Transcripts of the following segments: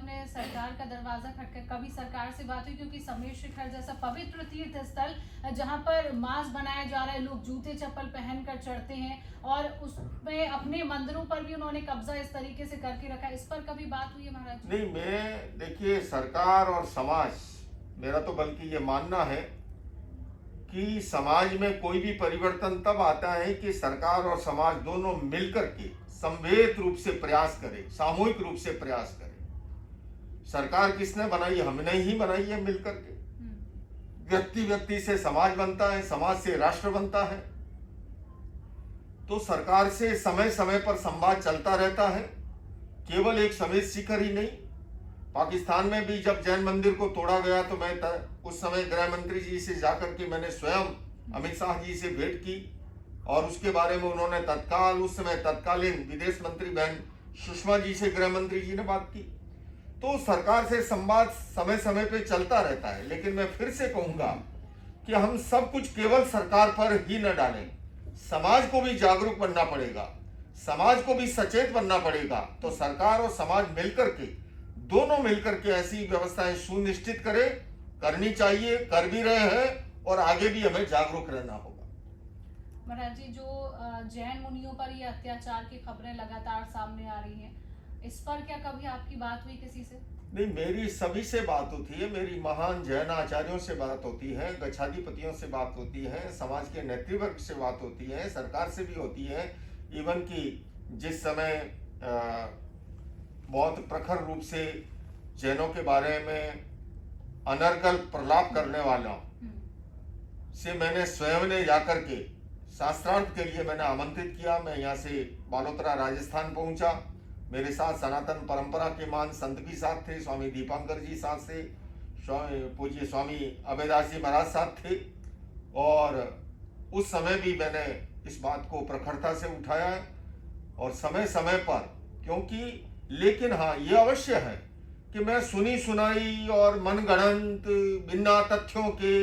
आपने सरकार का दरवाजा खटखट, कभी सरकार से बात हुई? क्योंकि समेत शिखर जैसा पवित्र तीर्थ स्थल जहां पर मांस बनाया जा रहा है, लोग जूते चप्पल पहनकर चढ़ते हैं और उसमें अपने मंदिरों पर भी उन्होंने कब्जा इस तरीके से करके रखा है, इस पर कभी बात हुई है महाराज जी? नहीं, मैं देखिए, सरकार और समाज, मेरा तो बल्कि ये मानना है कि समाज में कोई भी परिवर्तन तब आता है कि सरकार और समाज दोनों मिलकर के संवेद रूप से प्रयास करें, सामूहिक रूप से प्रयास करें। सरकार किसने बनाई? हमने ही बनाई है मिलकर के। व्यक्ति व्यक्ति से समाज बनता है, समाज से राष्ट्र बनता है। तो सरकार से समय समय पर संवाद चलता रहता है, केवल एक समेत शिखर ही नहीं। पाकिस्तान में भी जब जैन मंदिर को तोड़ा गया तो मैं उस समय गृह मंत्री जी से जाकर के मैंने स्वयं अमित शाह जी से भेंट की और उसके बारे में उन्होंने तत्काल, उस समय तत्कालीन विदेश मंत्री बहन सुषमा जी से गृह मंत्री जी ने बात की। तो सरकार से संवाद समय समय पे चलता रहता है। लेकिन मैं फिर से कहूंगा कि हम सब कुछ केवल सरकार पर ही न डालें, समाज को भी जागरूक बनना पड़ेगा, समाज को भी सचेत बनना पड़ेगा। तो सरकार और समाज मिलकर के, दोनों मिलकर के ऐसी व्यवस्थाएं सुनिश्चित करें, करनी चाहिए, कर भी रहे हैं और आगे भी हमें जागरूक रहना होगा। महाराज जी, जो जैन मुनियों पर ये अत्याचार की खबरें लगातार सामने आ रही हैं, इस पर क्या कभी आपकी बात हुई किसी से? नहीं, मेरी सभी से बात होती है, मेरी महान जैन आचार्यों से बात होती है, गच्छाधिपतियों से बात होती है, समाज के नेतृवर्ग से बात होती है, सरकार से भी होती है। इवन कि जिस समय बहुत प्रखर रूप से जैनों के बारे में अनर्गल प्रलाप करने वालों से मैंने स्वयं ने जाकर के शास्त्रार्थ के लिए मैंने आमंत्रित किया। मैं यहाँ से बालोतरा राजस्थान पहुंचा। मेरे साथ सनातन परंपरा के मान संत भी साथ थे, स्वामी दीपांकर जी साथ थे, पूज्य स्वामी अभयदास जी महाराज साथ थे। और उस समय भी मैंने इस बात को प्रखरता से उठाया है और समय समय पर, क्योंकि लेकिन हाँ, ये अवश्य है कि मैं सुनी सुनाई और मनगढ़ंत बिना तथ्यों के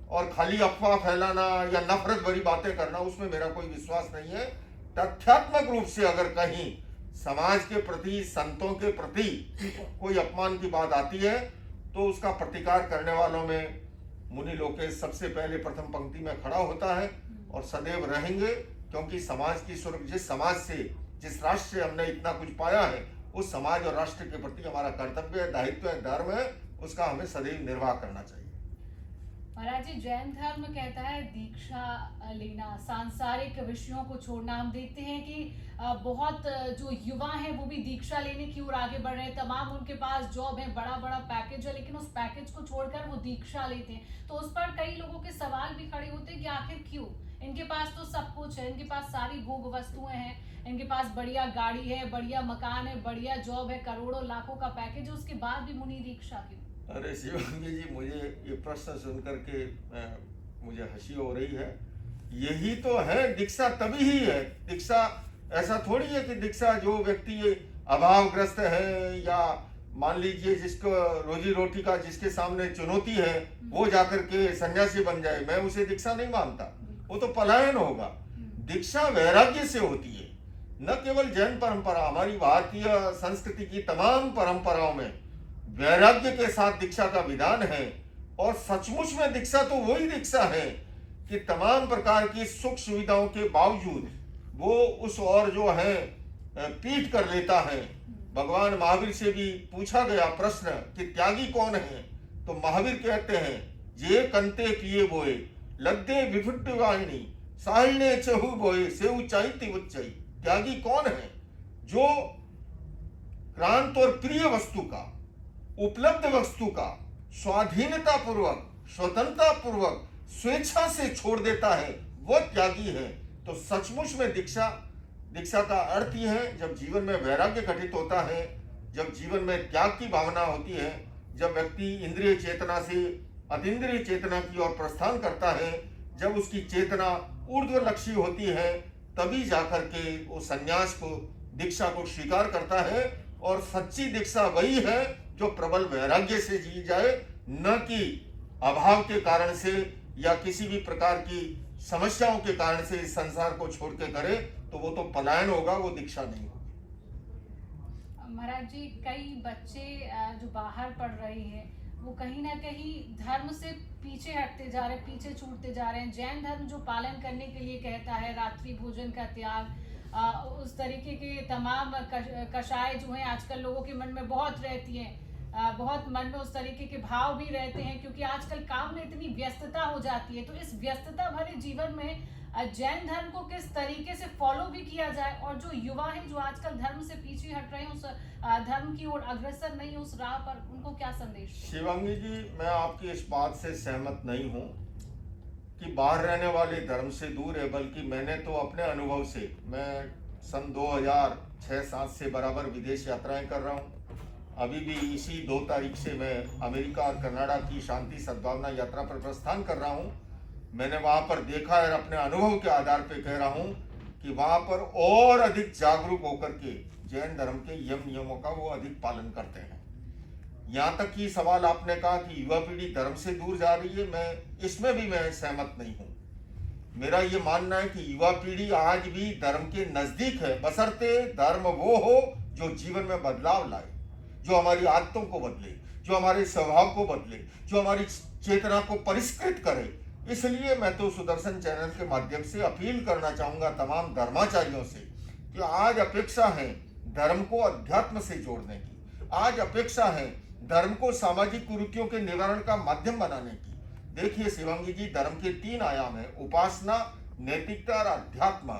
और खाली अफवाह फैलाना या नफरत भरी बातें करना, उसमें मेरा कोई विश्वास नहीं है। तथ्यात्मक रूप से अगर कहीं समाज के प्रति, संतों के प्रति कोई अपमान की बात आती है तो उसका प्रतिकार करने वालों में मुनि लोकेश सबसे पहले प्रथम पंक्ति में खड़ा होता है और सदैव रहेंगे। क्योंकि समाज की सुरक्षा, जिस समाज से, जिस राष्ट्र से हमने इतना कुछ पाया है, उस समाज और राष्ट्र के प्रति हमारा कर्तव्य है, दायित्व है, धर्म है, उसका हमें सदैव निर्वाह करना चाहिए। महाराज जी, जैन धर्म कहता है दीक्षा लेना, सांसारिक विषयों को छोड़ना। हम देखते हैं कि बहुत जो युवा हैं वो भी दीक्षा लेने की ओर आगे बढ़ रहे हैं। तमाम उनके पास जॉब है, बड़ा बड़ा पैकेज है, लेकिन उस पैकेज को छोड़कर वो दीक्षा लेते हैं। तो उस पर कई लोगों के सवाल भी खड़े होते हैं कि आखिर क्यों? इनके पास तो सब कुछ है, इनके पास सारी भोग वस्तुएं हैं, इनके पास बढ़िया गाड़ी है, बढ़िया मकान है, बढ़िया जॉब है, करोड़ों लाखों का पैकेज है, उसके बाद भी मुनि दीक्षा क्यों? अरे शिवांगी जी, मुझे ये प्रश्न सुनकर के मुझे हंसी हो रही है। यही तो है, दीक्षा तभी ही है। दीक्षा ऐसा थोड़ी है कि दीक्षा जो व्यक्ति अभावग्रस्त है या मान लीजिए जिसको रोजी रोटी का, जिसके सामने चुनौती है, वो जाकर के सन्यासी बन जाए, मैं उसे दीक्षा नहीं मानता। वो तो पलायन होगा। दीक्षा वैराग्य से होती है। न केवल जैन परंपरा, हमारी भारतीय संस्कृति की तमाम परंपराओं में वैराग्य के साथ दीक्षा का विधान है। और सचमुच में दीक्षा तो वही दीक्षा है कि तमाम प्रकार की सुख सुविधाओं के बावजूद वो उस और जो है पीठ कर लेता है। भगवान महावीर से भी पूछा गया प्रश्न कि त्यागी कौन है, तो महावीर कहते हैं, जे कंते पिए बोए लद्दे विफुट वाहिनी साहिने चहु बोए से ऊंचाई उच्चाई। त्यागी कौन है? जो क्रांत और प्रिय वस्तु का, उपलब्ध वस्तु का स्वाधीनता पूर्वक, स्वतंत्रता पूर्वक, स्वेच्छा से छोड़ देता है, वो त्यागी है। तो सचमुच में दीक्षा का अर्थ ही है जब जीवन में वैराग्य घटित होता है, जब जीवन में त्याग की भावना होती है, जब व्यक्ति इंद्रिय चेतना से अतीन्द्रिय चेतना की ओर प्रस्थान करता है, जब उसकी चेतना ऊर्ध्वलक्षी होती है, तभी जाकर के वो संन्यास को, दीक्षा को स्वीकार करता है। और सच्ची दीक्षा वही है जो प्रबल वैराग्य से जी जाए, न कि अभाव के कारण से या किसी भी प्रकार की समस्याओं के कारण से इस संसार को छोड़ के करे, तो वो तो पलायन होगा, वो दीक्षा नहीं होगी। महाराज जी, कई बच्चे जो बाहर पढ़ रहे हैं वो कहीं ना कहीं धर्म से पीछे हटते जा रहे हैं, पीछे छूटते जा रहे हैं। जैन धर्म जो पालन करने के लिए कहता है रात्रि भोजन का त्याग, उस तरीके के तमाम कषाय जो हैं आजकल लोगों के मन में बहुत रहती हैं, बहुत मन में उस तरीके के भाव भी रहते हैं, क्योंकि आजकल काम में इतनी व्यस्तता हो जाती है। तो इस व्यस्तता भरे जीवन में जैन धर्म को किस तरीके से फॉलो भी किया जाए, और जो युवा हैं जो आजकल धर्म से पीछे हट रहे हैं, उस धर्म की ओर अग्रसर नहीं, उस राह पर, उनको क्या संदेश दें? शिवांगी जी, मैं आपकी इस बात से सहमत नहीं हूँ कि बाहर रहने वाले धर्म से दूर है, बल्कि मैंने तो अपने अनुभव से, मैं सन 2006-7 से बराबर विदेश यात्राएं कर रहा हूँ। अभी भी इसी 2 तारीख से मैं अमेरिका और कनाडा की शांति सद्भावना यात्रा पर प्रस्थान कर रहा हूँ। मैंने वहाँ पर देखा है और अपने अनुभव के आधार पर कह रहा हूँ कि वहाँ पर और अधिक जागरूक होकर के जैन धर्म के नियमों का वो अधिक पालन करते हैं। यहाँ तक कि सवाल आपने कहा कि युवा पीढ़ी धर्म से दूर जा रही है, मैं इसमें भी मैं सहमत नहीं हूँ। मेरा ये मानना है कि युवा पीढ़ी आज भी धर्म के नजदीक है, बशर्ते धर्म वो हो जो जीवन में बदलाव लाए, जो हमारी आदतों को बदले, जो हमारे स्वभाव को बदले, जो हमारी चेतना को परिष्कृत करे। इसलिए मैं तो सुदर्शन चैनल के माध्यम से अपील करना चाहूंगा तमाम धर्माचार्यों से कि आज अपेक्षा है धर्म को अध्यात्म से जोड़ने की, आज अपेक्षा है धर्म को सामाजिक कुरीतियों के निवारण का माध्यम बनाने की। देखिए शिवांगी जी, धर्म के 3 आयाम है, उपासना, नैतिकता और अध्यात्म।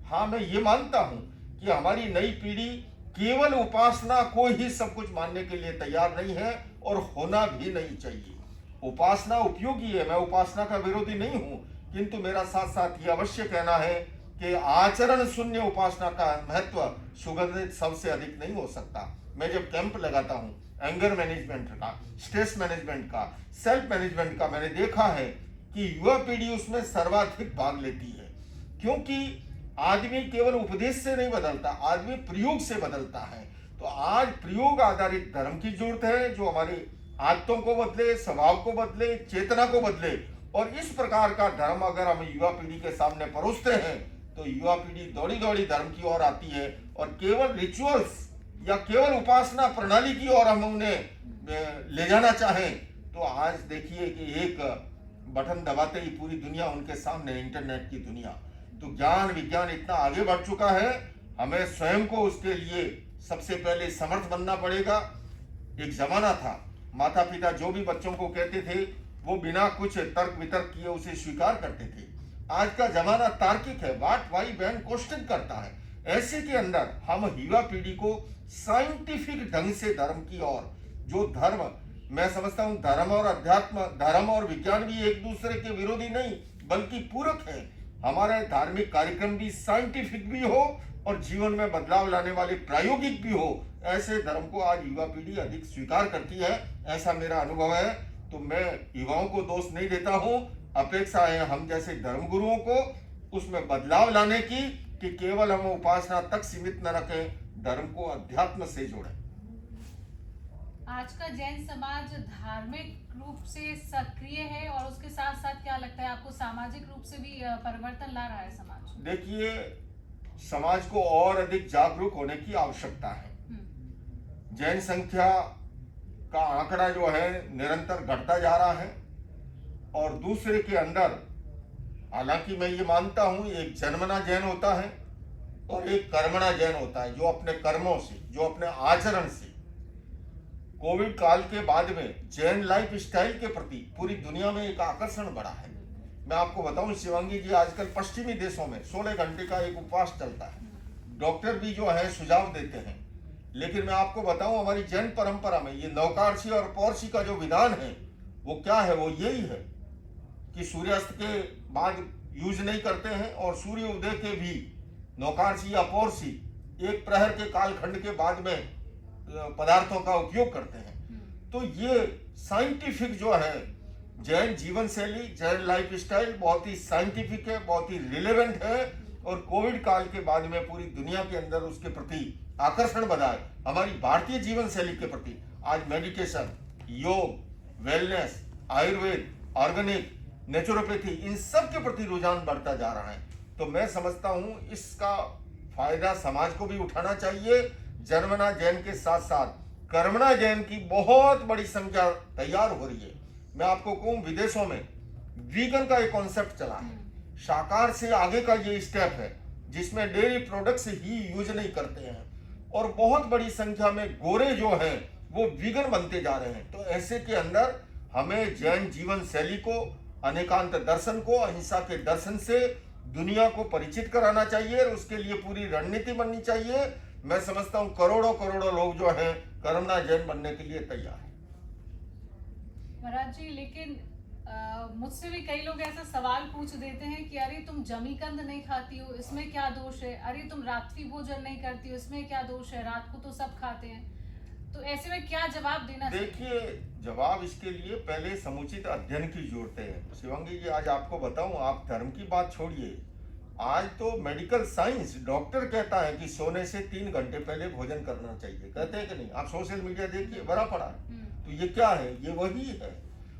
हाँ, मैं ये मानता हूँ कि हमारी नई पीढ़ी केवल उपासना को ही सब कुछ मानने के लिए तैयार नहीं है और होना भी नहीं चाहिए। उपासना उपयोगी है, मैं उपासना का विरोधी नहीं हूँ, किंतु मेरा साथ साथ ये अवश्य कहना है कि आचरण शून्य उपासना का महत्व सुगंधित सबसे अधिक नहीं हो सकता। मैं जब कैंप लगाता हूँ एंगर मैनेजमेंट का, स्ट्रेस मैनेजमेंट का, सेल्फ मैनेजमेंट का, मैंने देखा है कि युवा पीढ़ी उसमें सर्वाधिक भाग लेती है, क्योंकि आदमी केवल उपदेश से नहीं बदलता, आदमी प्रयोग से बदलता है। तो आज प्रयोग आधारित धर्म की जरूरत है, जो हमारी आदतों को बदले, स्वभाव को बदले, चेतना को बदले। और इस प्रकार का धर्म अगर हम युवा पीढ़ी के सामने परोसते हैं तो युवा पीढ़ी दौड़ी दौड़ी धर्म की ओर आती है, और केवल रिचुअल्स या केवल उपासना प्रणाली की ओर हम उन्हें ले जाना चाहें तो आज देखिए कि एक बटन दबाते ही पूरी दुनिया उनके सामने, इंटरनेट की दुनिया। तो ज्ञान विज्ञान इतना आगे बढ़ चुका है, हमें स्वयं को उसके लिए सबसे पहले समर्थ बनना पड़ेगा। एक जमाना था, माता पिता जो भी बच्चों को कहते थे वो बिना कुछ तर्क वितर्क किए उसे स्वीकार करते थे। आज का जमाना तार्किक है, व्हाट व्हाई व्हेन क्वेश्चन करता है। ऐसे के अंदर हम युवा पीढ़ी को साइंटिफिक ढंग से धर्म की ओर, जो धर्म, मैं समझता हूँ धर्म और अध्यात्म, धर्म और विज्ञान भी एक दूसरे के विरोधी नहीं बल्कि पूरक है। हमारे धार्मिक कार्यक्रम भी साइंटिफिक भी हो और जीवन में बदलाव लाने वाले प्रायोगिक भी हो। ऐसे धर्म को आज युवा पीढ़ी अधिक स्वीकार करती है, ऐसा मेरा अनुभव है। तो मैं युवाओं को दोष नहीं देता हूँ, अपेक्षा है हम जैसे धर्मगुरुओं को उसमें बदलाव लाने की कि केवल हम उपासना तक सीमित न रखें, धर्म को अध्यात्म से जोड़ें। आज का जैन समाज धार्मिक रूप से सक्रिय है, और उसके साथ साथ क्या लगता है आपको सामाजिक रूप से भी परिवर्तन ला रहा है समाज? देखिए, समाज को और अधिक जागरूक होने की आवश्यकता है। जैन संख्या का आंकड़ा जो है निरंतर घटता जा रहा है, और दूसरे के अंदर, हालांकि मैं ये मानता हूं एक जन्मना जैन होता है और एक कर्मणा जैन होता है, जो अपने कर्मों से, जो अपने आचरण से। कोविड काल के बाद में जैन लाइफ स्टाइल के प्रति पूरी दुनिया में एक आकर्षण बढ़ा है। मैं आपको बताऊं शिवांगी जी, आजकल पश्चिमी देशों में 16 घंटे का एक उपवास चलता है, डॉक्टर भी जो है सुझाव देते हैं। लेकिन मैं आपको बताऊं हमारी जैन परंपरा में ये नौकार्षी और पौर्षी का जो विधान है वो क्या है, वो यही है कि सूर्यास्त के बाद यूज नहीं करते हैं, और सूर्य उदय के भी नौकार्षी या पौर्षी एक प्रहर के कालखंड के बाद में पदार्थों का उपयोग करते हैं। तो ये साइंटिफिक जो है जैन जीवन शैली, जैन लाइफ स्टाइल बहुत ही साइंटिफिक है, बहुत ही रिलेवेंट है, और कोविड काल के बाद में पूरी दुनिया के अंदर उसके प्रति आकर्षण बढ़ा है। हमारी भारतीय जीवन शैली के प्रति आज मेडिटेशन, योग, वेलनेस, आयुर्वेद, ऑर्गेनिक, नेचुरोपैथी, इन सब के प्रति रुझान बढ़ता जा रहा है। तो मैं समझता हूँ इसका फायदा समाज को भी उठाना चाहिए, जन्मना जैन के साथ साथ कर्मणा जैन की बहुत बड़ी संख्या तैयार हो रही है। मैं आपको कहूँ, विदेशों में वीगन का एक कॉन्सेप्ट चला है, शाकाहार से आगे का ये स्टेप है जिसमें डेयरी प्रोडक्ट्स ही यूज नहीं करते हैं, और बहुत बड़ी संख्या में गोरे जो हैं वो वीगन बनते जा रहे हैं। तो ऐसे के अंदर हमें जैन जीवन शैली को, अनेकांत दर्शन को, अहिंसा के दर्शन से दुनिया को परिचित कराना चाहिए और उसके लिए पूरी रणनीति बननी चाहिए। मैं समझता हूँ करोड़ों करोड़ों लोग जो हैं कर्मणा जैन बनने के लिए तैयार हैं। महाराज जी, लेकिन मुझसे भी कई लोग ऐसा सवाल पूछ देते हैं कि अरे तुम जमीकंद नहीं खाती हो, इसमें क्या दोष है? अरे तुम रात्रि भोजन नहीं करती हो, इसमें क्या दोष है? रात को तो सब खाते हैं। तो ऐसे में क्या जवाब देना चाहिए? देखिए, जवाब इसके लिए पहले समुचित अध्ययन की जरूरत है। शिवांगी जी, आज आपको बताऊं, आप धर्म की बात छोड़िए, आज तो मेडिकल साइंस, डॉक्टर कहता है कि सोने से 3 घंटे पहले भोजन करना चाहिए। कहते हैं कि नहीं? आप सोशल मीडिया देखिए, बड़ा पड़ा है। तो ये क्या है? ये वही है।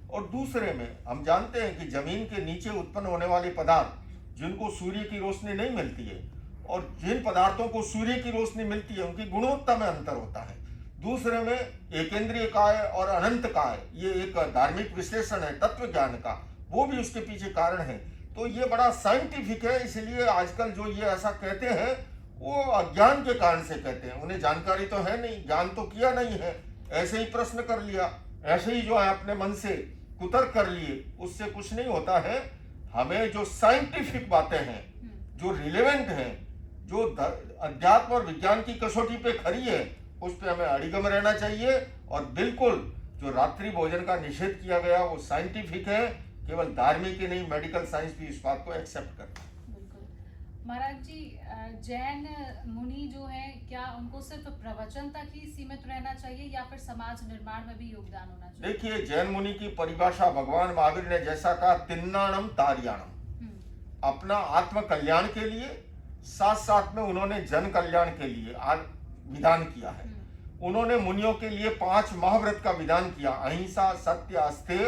और दूसरे में हम जानते हैं कि जमीन के नीचे उत्पन्न होने वाले पदार्थ जिनको सूर्य की रोशनी नहीं मिलती है और जिन पदार्थों को सूर्य की रोशनी मिलती है उनकी गुणवत्ता में अंतर होता है। दूसरे में एकेंद्रीय काय और अनंत काय, ये एक धार्मिक विश्लेषण है तत्व ज्ञान का, वो भी उसके पीछे कारण है। तो ये बड़ा साइंटिफिक है, इसलिए आजकल जो ये ऐसा कहते हैं वो अज्ञान के कारण से कहते हैं। उन्हें जानकारी तो है नहीं, ज्ञान तो किया नहीं है, ऐसे ही प्रश्न कर लिया, ऐसे ही जो है अपने मन से कुतर्क कर लिए, उससे कुछ नहीं होता है। हमें जो साइंटिफिक बातें हैं, जो रिलेवेंट हैं, जो अध्यात्म और विज्ञान की कसौटी पे खड़ी है, उस पे हमें अडिगम रहना चाहिए। और बिल्कुल जो रात्रि भोजन का निषेध किया गया वो साइंटिफिक है, केवल धार्मिक ही नहीं, मेडिकल साइंस भी इस बात को एक्सेप्ट करता है। बिल्कुल। महाराज जी, जैन मुनि जो है, क्या उनको सिर्फ प्रवचन तक ही सीमित रहना चाहिए या फिर समाज निर्माण में भी योगदान होना चाहिए? देखिए, जैन मुनि की परिभाषा भगवान महावीर ने जैसा कहा, तिन्नाणम तार्याणम, अपना आत्म कल्याण के लिए, साथ साथ में उन्होंने जन कल्याण के लिए विधान किया है। उन्होंने मुनियों के लिए 5 महाव्रत का विधान किया, अहिंसा, सत्य, अस्तेय,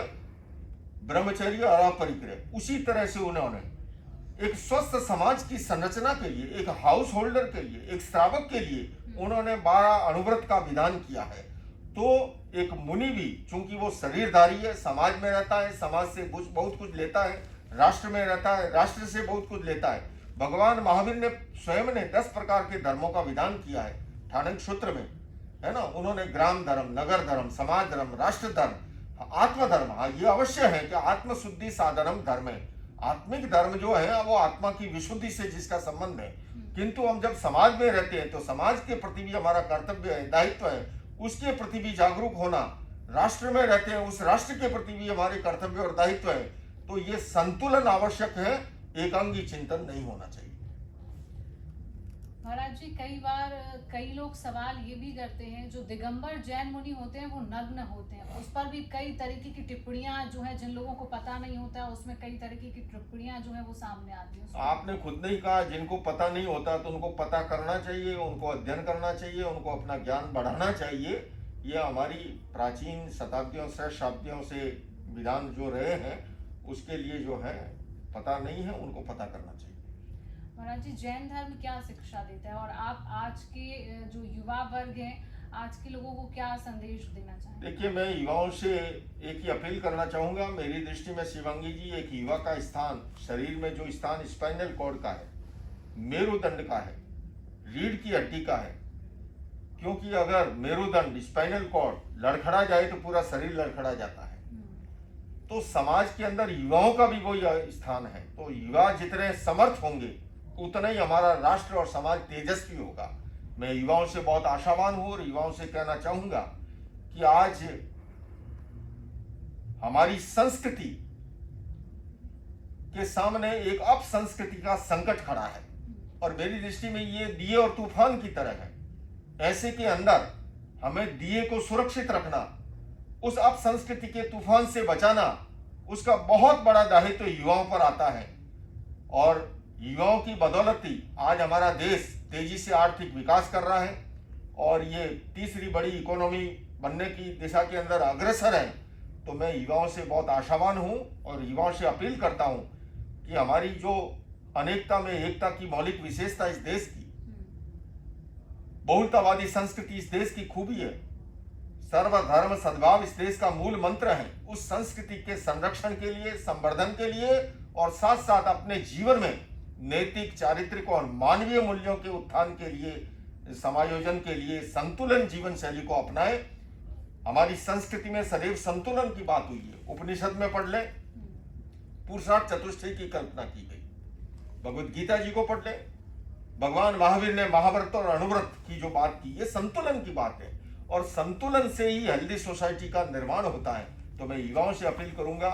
ब्रह्मचर्य और अपरिग्रह। उसी तरह से उन्होंने एक स्वस्थ समाज की संरचना के लिए, एक हाउस होल्डर के लिए, एक श्रावक के लिए उन्होंने 12 अणुव्रत का विधान किया है। तो एक मुनि भी, चूंकि वो शरीरधारी है, समाज में रहता है, समाज से बहुत कुछ लेता है, राष्ट्र में रहता है, राष्ट्र से बहुत कुछ लेता है। भगवान महावीर ने स्वयं ने 10 प्रकार के धर्मों का विधान किया है ठाणक सूत्र में, है ना। उन्होंने ग्राम धर्म, नगर धर्म, समाज धर्म, राष्ट्र धर्म, आत्मधर्म, हाँ ये अवश्य है कि आत्मशुद्धि साधनम धर्म है। आत्मिक धर्म जो है वो आत्मा की विशुद्धि से जिसका संबंध है। किंतु हम जब समाज में रहते हैं तो समाज के प्रति भी हमारा कर्तव्य है, दायित्व है, उसके प्रति भी जागरूक होना। राष्ट्र में रहते हैं, उस राष्ट्र के प्रति भी हमारे कर्तव्य और दायित्व है। तो ये संतुलन आवश्यक है, एकांगी चिंतन नहीं होना चाहिए। महाराज जी, कई बार कई लोग सवाल ये भी करते हैं, जो दिगंबर जैन मुनि होते हैं वो नग्न होते हैं, उस पर भी कई तरीके की टिप्पणियां जो है, जिन लोगों को पता नहीं होता है उसमें कई तरीके की टिप्पणियां जो है वो सामने आती हैं। आपने खुद नहीं कहा, जिनको पता नहीं होता तो उनको पता करना चाहिए, उनको अध्ययन करना चाहिए, उनको अपना ज्ञान बढ़ाना चाहिए। ये हमारी प्राचीन शताब्दियों सहस्राब्दियों से विधान जो रहे हैं, उसके लिए जो है पता नहीं है, उनको पता करना चाहिए। महाराज जी, जैन धर्म क्या शिक्षा देता है और आप आज के जो युवा वर्ग हैं, आज के लोगों को क्या संदेश देना चाहेंगे? देखिए, मैं युवाओं से एक ही अपील करना चाहूँगा। मेरी दृष्टि में शिवांगी जी, एक युवा का स्थान, शरीर में जो स्थान स्पाइनल कॉर्ड का है, मेरुदंड का है, रीढ़ की हड्डी का है। क्योंकि अगर मेरुदंड, स्पाइनल कॉर्ड लड़खड़ा जाए तो पूरा शरीर लड़खड़ा जाता है। तो समाज के अंदर युवाओं का भी वही स्थान है। तो युवा जितने समर्थ होंगे उतना ही हमारा राष्ट्र और समाज तेजस्वी होगा। मैं युवाओं से बहुत आशावान हूं और युवाओं से कहना चाहूंगा कि आज हमारी संस्कृति के सामने एक अपसंस्कृति का संकट खड़ा है और मेरी दृष्टि में ये दिए और तूफान की तरह है। ऐसे के अंदर हमें दिए को सुरक्षित रखना, उस अपसंस्कृति के तूफान से बचाना, उसका बहुत बड़ा दायित्व युवाओं पर आता है। और युवाओं की बदौलत ही आज हमारा देश तेजी से आर्थिक विकास कर रहा है और ये तीसरी बड़ी इकोनॉमी बनने की दिशा के अंदर अग्रसर है। तो मैं युवाओं से बहुत आशावान हूं और युवाओं से अपील करता हूं कि हमारी जो अनेकता में एकता की मौलिक विशेषता इस देश की, बहुलतावादी संस्कृति इस देश की खूबी है। सर्वधर्म सद्भाव इस देश का मूल मंत्र है। उस संस्कृति के संरक्षण के लिए, संवर्धन के लिए और साथ साथ अपने जीवन में नैतिक, चारित्रिक और मानवीय मूल्यों के उत्थान के लिए, समायोजन के लिए संतुलन जीवन शैली को अपनाएं। हमारी संस्कृति में सदैव संतुलन की बात हुई है। उपनिषद में पढ़ ले, पुरुषार्थ चतुष्टय की कल्पना की गई। भगवद गीता जी को पढ़ ले, भगवान महावीर ने महाव्रत और अणुव्रत की जो बात की, ये संतुलन की बात है और संतुलन से ही हेल्दी सोसाइटी का निर्माण होता है। तो मैं युवाओं से अपील करूंगा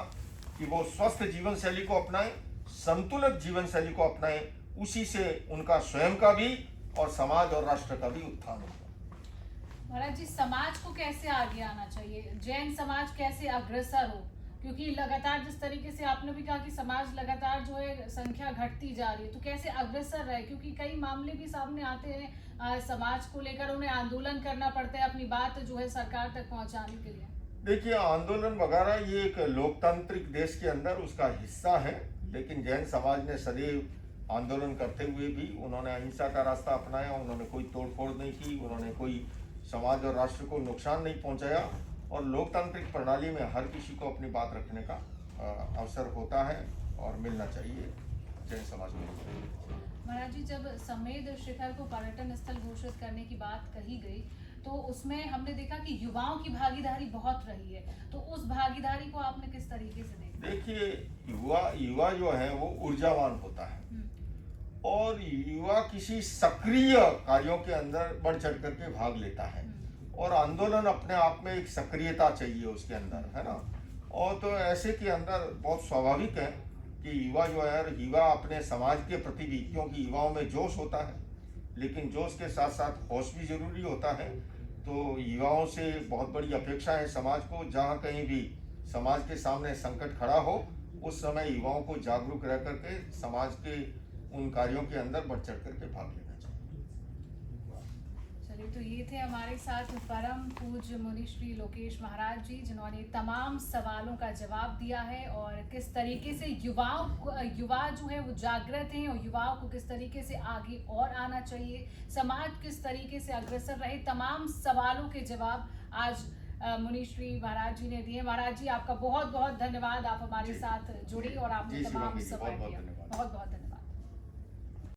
कि वो स्वस्थ जीवन शैली को अपनाएं, संतुलित जीवन शैली को अपनाएं। उसी से उनका स्वयं का भी और समाज और राष्ट्र का भी उत्थान होगा। महाराज जी, समाज को कैसे आगे आना चाहिए? जैन समाज कैसे अग्रसर हो? क्योंकि लगातार जिस तरीके से आपने भी कहा कि समाज लगातार जो है संख्या घटती जा रही है, तो कैसे अग्रसर रहे? क्योंकि कई मामले भी सामने आते हैं समाज को लेकर, उन्हें आंदोलन करना पड़ता है अपनी बात जो है सरकार तक पहुंचाने के लिए। देखिए, आंदोलन वगैरह ये एक लोकतांत्रिक देश के अंदर उसका हिस्सा है, लेकिन जैन समाज ने सदैव आंदोलन करते हुए भी उन्होंने अहिंसा का रास्ता अपनाया। उन्होंने कोई तोड़फोड़ नहीं की, उन्होंने कोई समाज और राष्ट्र को नुकसान नहीं पहुंचाया और लोकतांत्रिक प्रणाली में हर किसी को अपनी बात रखने का अवसर होता है और मिलना चाहिए जैन समाज में। महाराज जी, जब समेध शिखर को पर्यटन स्थल घोषित करने की बात कही गई तो उसमें हमने देखा कि युवाओं की भागीदारी बहुत रही है, तो उस भागीदारी को आपने किस तरीके से देखा? देखिए, युवा जो है वो ऊर्जावान होता है और युवा किसी सक्रिय कार्यों के अंदर बढ़ चढ़ करके भाग लेता है और आंदोलन अपने आप में एक सक्रियता चाहिए उसके अंदर, है ना। और तो ऐसे के अंदर बहुत स्वाभाविक है कि युवा जो है, युवा अपने समाज के प्रति भी, क्योंकि युवाओं में जोश होता है, लेकिन जोश के साथ साथ होश भी जरूरी होता है। तो युवाओं से बहुत बड़ी अपेक्षा है समाज को। जहाँ कहीं भी समाज के सामने संकट खड़ा हो, उस समय युवाओं को जागरूक रह करके समाज के उन कार्यों के अंदर बढ़ चढ़ करके भाग लेना चाहिए। चलिए, तो ये थे हमारे साथ परम पूज्य मुनि श्री लोकेश महाराज जी, जिन्होंने तमाम सवालों का जवाब दिया है और किस तरीके से युवा जो है वो जागृत हैं और युवाओं को किस तरीके से आगे और आना चाहिए, समाज किस तरीके से अग्रसर रहे, तमाम सवालों के जवाब आज मुनि श्री महाराज जी ने दिए। महाराज जी, आपका बहुत बहुत धन्यवाद, आप हमारे साथ जुड़ी और आपने तमाम सवाल किया। बहुत बहुत धन्यवाद।